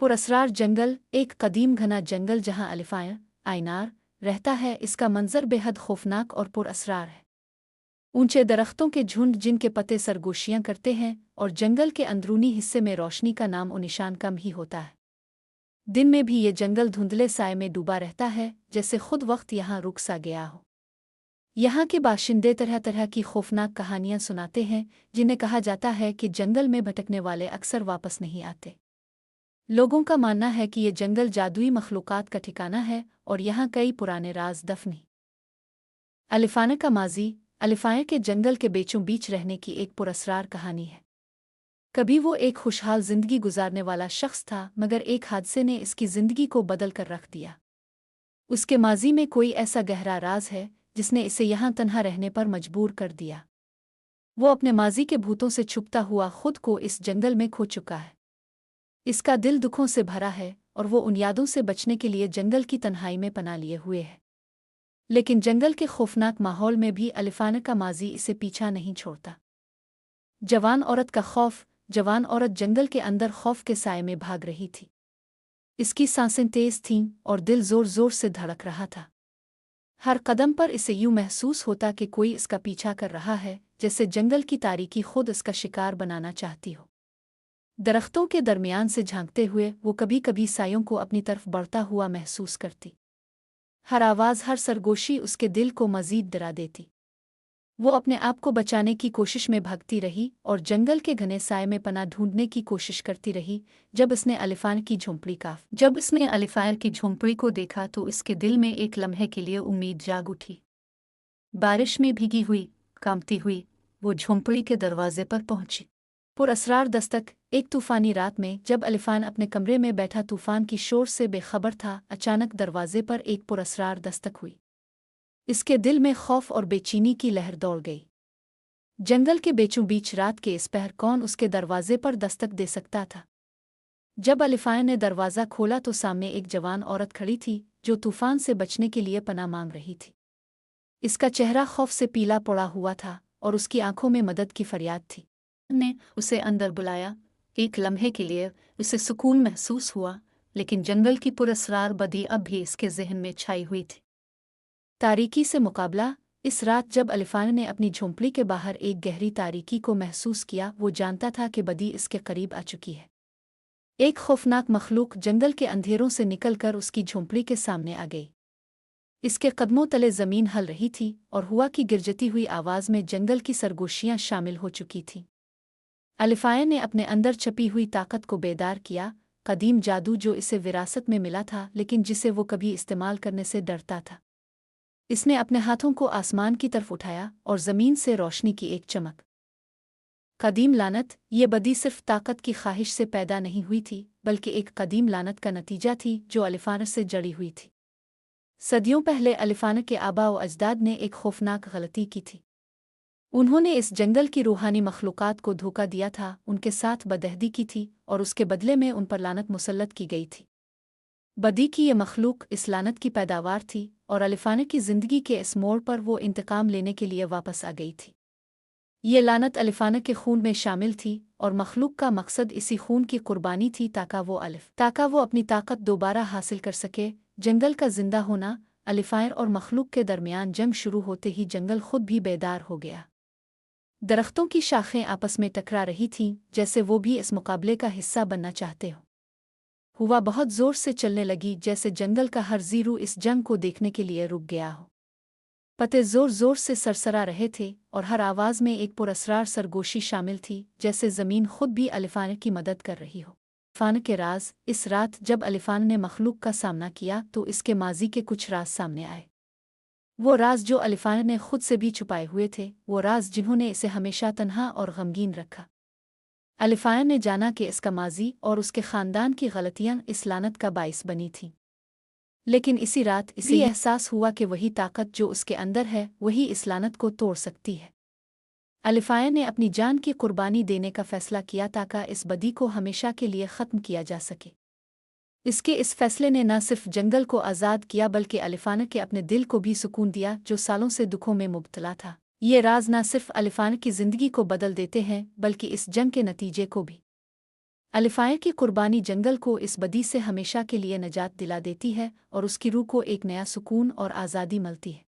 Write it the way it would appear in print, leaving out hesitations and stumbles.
पुरअसरार जंगल एक कदीम घना जंगल जहां अलिफायर आइनार रहता है। इसका मंजर बेहद खौफनाक और पुरअसरार है। ऊंचे दरख्तों के झुंड जिनके पत्ते सरगोशियां करते हैं और जंगल के अंदरूनी हिस्से में रोशनी का नाम और निशान कम ही होता है। दिन में भी ये जंगल धुंधले साए में डूबा रहता है, जैसे खुद वक्त यहाँ रुक सा गया हो। यहाँ के बाशिंदे तरह तरह की खौफनाक कहानियां सुनाते हैं, जिन्हें कहा जाता है कि जंगल में भटकने वाले अक्सर वापस नहीं आते। लोगों का मानना है कि ये जंगल जादुई मखलूक़ात का ठिकाना है और यहाँ कई पुराने राज दफन हैं। अलिफाना का माजी अलिफाया के जंगल के बीचों बीच रहने की एक पुरअसरार कहानी है। कभी वो एक खुशहाल जिंदगी गुजारने वाला शख्स था, मगर एक हादसे ने इसकी जिंदगी को बदल कर रख दिया। उसके माजी में कोई ऐसा गहरा राज है जिसने इसे यहाँ तन्हा रहने पर मजबूर कर दिया। वो अपने माजी के भूतों से छुपता हुआ खुद को इस जंगल में खो चुका है। इसका दिल दुखों से भरा है और वो उन यादों से बचने के लिए जंगल की तन्हाई में पनाह लिए हुए है। लेकिन जंगल के खौफनाक माहौल में भी अलिफाना का माजी इसे पीछा नहीं छोड़ता। जवान औरत का खौफ। जवान औरत जंगल के अंदर खौफ के साए में भाग रही थी। इसकी सांसें तेज थीं और दिल जोर जोर से धड़क रहा था। हर कदम पर इसे यूं महसूस होता कि कोई इसका पीछा कर रहा है, जैसे जंगल की तारीकी खुद इसका शिकार बनाना चाहती हो। दरख्तों के दरमियान से झांकते हुए वो कभी कभी सायों को अपनी तरफ बढ़ता हुआ महसूस करती। हर आवाज़, हर सरगोशी उसके दिल को मज़ीद डरा देती। वो अपने आप को बचाने की कोशिश में भागती रही और जंगल के घने साए में पनाह ढूंढने की कोशिश करती रही। जब इसने अलिफायर की झोंपड़ी को देखा तो इसके दिल में एक लम्हे के लिए उम्मीद जाग उठी। बारिश में भीगी हुई, कांपती हुई वो झोंपड़ी के दरवाजे पर पहुंची। पुरअसरार दस्तक। एक तूफानी रात में जब अलिफान अपने कमरे में बैठा तूफान की शोर से बेखबर था, अचानक दरवाजे पर एक पुरअसरार दस्तक हुई। इसके दिल में खौफ और बेचैनी की लहर दौड़ गई। जंगल के बीचों बीच रात के इस पहर कौन उसके दरवाजे पर दस्तक दे सकता था? जब अलिफान ने दरवाज़ा खोला तो सामने एक जवान औरत खड़ी थी जो तूफान से बचने के लिए पनाह मांग रही थी। इसका चेहरा खौफ से पीला पड़ा हुआ था और उसकी आंखों में मदद की फरियाद थी। ने उसे अंदर बुलाया। एक लम्हे के लिए उसे सुकून महसूस हुआ, लेकिन जंगल की पुरअसरार बदी अब भी इसके जहन में छाई हुई थी। तारीकी से मुकाबला। इस रात जब अलिफान ने अपनी झोंपड़ी के बाहर एक गहरी तारीकी को महसूस किया, वो जानता था कि बदी इसके करीब आ चुकी है। एक खौफनाक मखलूक जंगल के अंधेरों से निकलकर उसकी झोंपड़ी के सामने आ गई। इसके कदमों तले जमीन हल रही थी और हुआ की गिरजती हुई आवाज़ में जंगल की सरगोशियां शामिल हो चुकी थीं। अलिफाया ने अपने अंदर छपी हुई ताकत को बेदार किया, कदीम जादू जो इसे विरासत में मिला था लेकिन जिसे वो कभी इस्तेमाल करने से डरता था। इसने अपने हाथों को आसमान की तरफ उठाया और ज़मीन से रोशनी की एक चमक। कदीम लानत। ये बदी सिर्फ ताकत की ख्वाहिश से पैदा नहीं हुई थी, बल्कि एक कदीम लानत का नतीजा थी जो अलिफाना से जड़ी हुई थी। सदियों पहले अलिफाना के आबा व अजदाद ने एक खौफनाक गलती की थी। उन्होंने इस जंगल की रूहानी मखलूक़ात को धोखा दिया था, उनके साथ बदअहदी की थी और उसके बदले में उन पर लानत मुसल्लत की गई थी। बदी की ये मखलूक इस लानत की पैदावार थी और अलिफाना की ज़िंदगी के इस मोड़ पर वो इंतकाम लेने के लिए वापस आ गई थी। ये लानत अलिफाना के खून में शामिल थी और मखलूक का मकसद इसी खून की कुर्बानी थी ताकि वो अपनी ताकत दोबारा हासिल कर सके। जंगल का जिंदा होना। अलिफायर और मखलूक के दरमियान जंग शुरू होते ही जंगल खुद भी बेदार हो गया। दरख्तों की शाखें आपस में टकरा रही थीं, जैसे वो भी इस मुकाबले का हिस्सा बनना चाहते हो। हवा बहुत जोर से चलने लगी, जैसे जंगल का हर जीरू इस जंग को देखने के लिए रुक गया हो। पत्ते जोर जोर से सरसरा रहे थे और हर आवाज़ में एक पुरअसरार सरगोशी शामिल थी, जैसे ज़मीन खुद भी अलिफाना की मदद कर रही हो। अलिफाना के राज। इस रात जब अलिफाना ने मखलूक का सामना किया तो इसके माजी के कुछ राज सामने आए। वो राज जो अलिफाना ने खुद से भी छुपाए हुए थे, वो राज जिन्होंने इसे हमेशा तन्हा और गमगीन रखा। अलिफाया ने जाना कि इसका माजी और उसके ख़ानदान की गलतियां इस लानत का बाइस बनी थीं। लेकिन इसी रात इसे एहसास हुआ कि वही ताकत जो उसके अंदर है वही इस लानत को तोड़ सकती है। अलिफाया ने अपनी जान की कुर्बानी देने का फ़ैसला किया ताकि इस बदी को हमेशा के लिए ख़त्म किया जा सके। इसके इस फैसले ने न सिर्फ जंगल को आज़ाद किया बल्कि अलिफाना के अपने दिल को भी सुकून दिया, जो सालों से दुखों में मुब्तला था। ये राज न सिर्फ अलिफाना की ज़िंदगी को बदल देते हैं बल्कि इस जंग के नतीजे को भी। الفائر کی قربانی جنگل کو اس بدی سے ہمیشہ کے لیے نجات دلا دیتی ہے اور اس کی روح کو ایک نیا سکون اور آزادی ملتی ہے۔